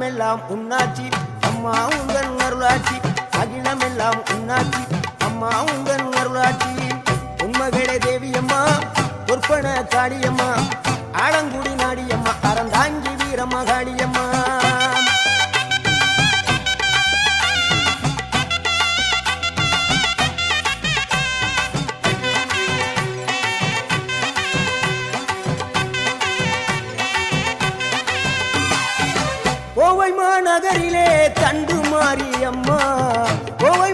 அகிலமெல்லாம் உன்னாட்சி அம்மா உந்தன் அருளாட்சி அகிலமெல்லாம் உன்னாட்சி அம்மா உந்தன் அருளாட்சி உண்மகளே தேவியம்மா பொற்பன காளியம்மா ஆலங்குடி நாடியம்மா அறந்தாங்கி வீரம்மா காளியம்மா கோவை மாநகரிலே தண்டு மாரியம்மா கோவை